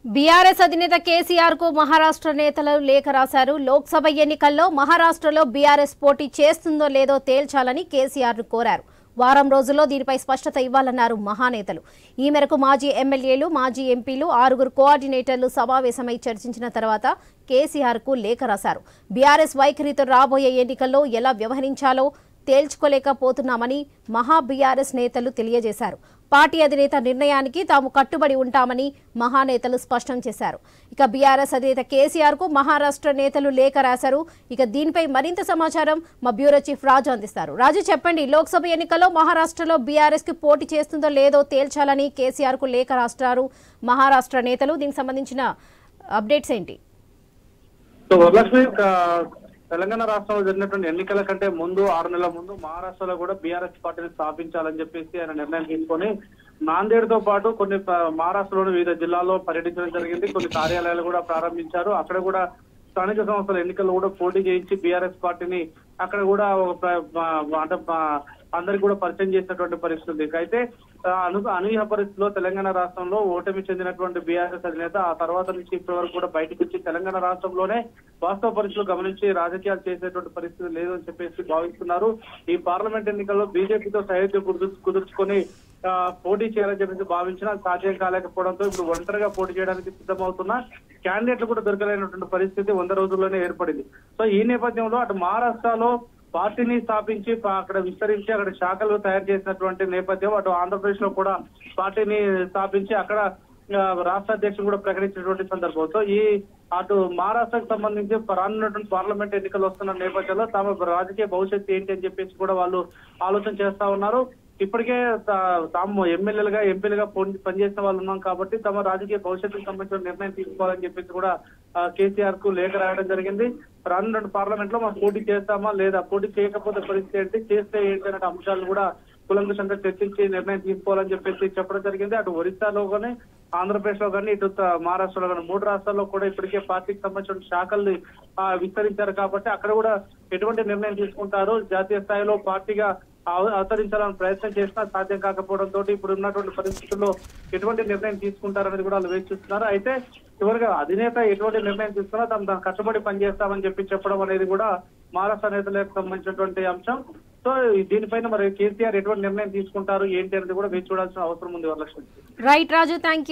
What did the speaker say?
BRS అధినేత కేసీఆర్ కు మహారాష్ట్ర నేతలు లేఖ రాశారు. లోక్సభ ఎన్నికల్లో మహారాష్ట్రలో బీఆర్ఎస్ పోటీ చేస్తుందో లేదో తేల్చాలని కేసీఆర్ ను కోరారు. వారం రోజుల్లో దీనిపై స్పష్టత ఇవ్వాలన్నారు మహానేతలు. ఈ మేరకు మాజీ ఎమ్మెల్యేలు, మాజీ ఎంపీలు, 6 కోఆర్డినేటర్లు సమావేశమై చర్చించిన తర్వాత కేసీఆర్ కు లేఖ రాశారు. బీఆర్ఎస్ వైఖరితో రాబోయే ఎన్నికల్లో ఎలా వ్యవహరించాలో తేల్చుకోలేకపోతున్నామని మహా బీఆర్ఎస్ నేతలు తెలియజేశారు. పార్టీ అధినేత నిర్ణయానికి తాము కట్టుబడి ఉంటామని మహానేతలు స్పష్టం చేశారు. ఇక బీఆర్ఎస్ అధినేత కేసీఆర్ కు మహారాష్ట్ర నేతలు లేఖ రాశారు. ఇక దీనిపై మరింత సమాచారం మా బ్యూరో చీఫ్ రాజు అందిస్తారు. రాజు చెప్పండి, లోక్సభ ఎన్నికల్లో మహారాష్ట్రలో బీఆర్ఎస్ కి పోటీ చేస్తుందో లేదో తేల్చాలని కేసీఆర్ కు లేఖ రాస్తారు మహారాష్ట్ర నేతలు. దీనికి సంబంధించిన అప్డేట్స్ ఏంటి? తెలంగాణ రాష్ట్రంలో జరిగినటువంటి ఎన్నికల కంటే ముందు 6 నెలల ముందు మహారాష్ట్రలో కూడా బీఆర్ఎస్ పార్టీని స్థాపించాలని చెప్పేసి ఆయన నిర్ణయం తీసుకొని నాందేడ్తో పాటు కొన్ని మహారాష్ట్రలోని వివిధ జిల్లాల్లో పర్యటించడం జరిగింది. కొన్ని కార్యాలయాలు కూడా ప్రారంభించారు. అక్కడ కూడా స్థానిక సంస్థల ఎన్నికల్లో కూడా పోటీ చేయించి బీఆర్ఎస్ పార్టీని అక్కడ కూడా అంటే అందరికి కూడా పరిచయం చేసినటువంటి పరిస్థితి. అయితే అనూహ్య పరిస్థితిలో తెలంగాణ రాష్ట్రంలో ఓటమి చెందినటువంటి బీఆర్ఎస్ అధినేత ఆ తర్వాత నుంచి ఇప్పటి వరకు కూడా బయటకు వచ్చి తెలంగాణ రాష్ట్రంలోనే వాస్తవ పరిస్థితులు గమనించి రాజకీయాలు చేసేటువంటి పరిస్థితి లేదు అని చెప్పేసి భావిస్తున్నారు. ఈ పార్లమెంట్ ఎన్నికల్లో బీజేపీతో సహయోగం కుదుర్చుకొని పోటీ చేయాలని చెప్పేసి భావించినా సాధ్యం కాలేకపోవడంతో ఇప్పుడు ఒంటరిగా పోటీ చేయడానికి సిద్ధమవుతున్న క్యాండిడేట్లు కూడా దొరకలేనటువంటి పరిస్థితి 100 రోజుల్లోనే ఏర్పడింది. సో ఈ నేపథ్యంలో అటు మహారాష్ట్రలో పార్టీని స్థాపించి అక్కడ విస్తరించి అక్కడ శాఖలు తయారు చేసినటువంటి నేపథ్యం, అటు ఆంధ్రప్రదేశ్ లో కూడా పార్టీని స్థాపించి అక్కడ రాష్ట్ర అధ్యక్షుడు కూడా ప్రకటించినటువంటి సందర్భంతో ఈ అటు మహారాష్ట్రకు సంబంధించి రానున్నటువంటి పార్లమెంట్ ఎన్నికలు వస్తున్న నేపథ్యంలో తమ రాజకీయ భవిష్యత్తు ఏంటి అని చెప్పేసి కూడా వాళ్ళు ఆలోచన చేస్తా ఉన్నారు. ఇప్పటికే తాము ఎమ్మెల్యేలుగా, ఎంపీలుగా పనిచేసిన వాళ్ళు ఉన్నాం కాబట్టి తమ రాజకీయ భవిష్యత్తుకు సంబంధించిన నిర్ణయం తీసుకోవాలని చెప్పేసి కూడా కేసీఆర్ కు లేఖ రాయడం జరిగింది. రానున్న పార్లమెంట్ లో మనం పోటీ చేస్తామా లేదా, పోటీ చేయకపోతే పరిస్థితి ఏంటి, చేస్తే ఏంటి అనే అంశాలను కూడా కులంకుశంగా చర్చించి నిర్ణయం తీసుకోవాలని చెప్పేసి చెప్పడం జరిగింది. అటు ఒరిస్సాలో కానీ, ఆంధ్రప్రదేశ్ లో కానీ, ఇటు మహారాష్ట్రలో కానీ 3 రాష్ట్రాల్లో కూడా ఇప్పటికే పార్టీకి సంబంధించిన శాఖల్ని విస్తరించారు కాబట్టి అక్కడ కూడా ఎటువంటి నిర్ణయం తీసుకుంటారు, జాతీయ స్థాయిలో పార్టీగా అవతరించాలని ప్రయత్నం చేసినా సాధ్యం కాకపోవడంతో ఇప్పుడు ఉన్నటువంటి పరిస్థితుల్లో ఎటువంటి నిర్ణయం తీసుకుంటారనేది కూడా వాళ్ళు వేచి చూస్తున్నారు. అయితే చివరిగా అధినేత ఎటువంటి నిర్ణయం తీసుకున్నా దాన్ని కష్టపడి పనిచేస్తామని చెప్పడం అనేది కూడా మహారాష్ట్ర నేతలకు సంబంధించినటువంటి అంశం. సో దీనిపైన మరి కేసీఆర్ ఎటువంటి నిర్ణయం తీసుకుంటారు ఏంటి అనేది కూడా వేచి చూడాల్సిన అవసరం ఉంది. Varalakshmi. Right Raju, thank you.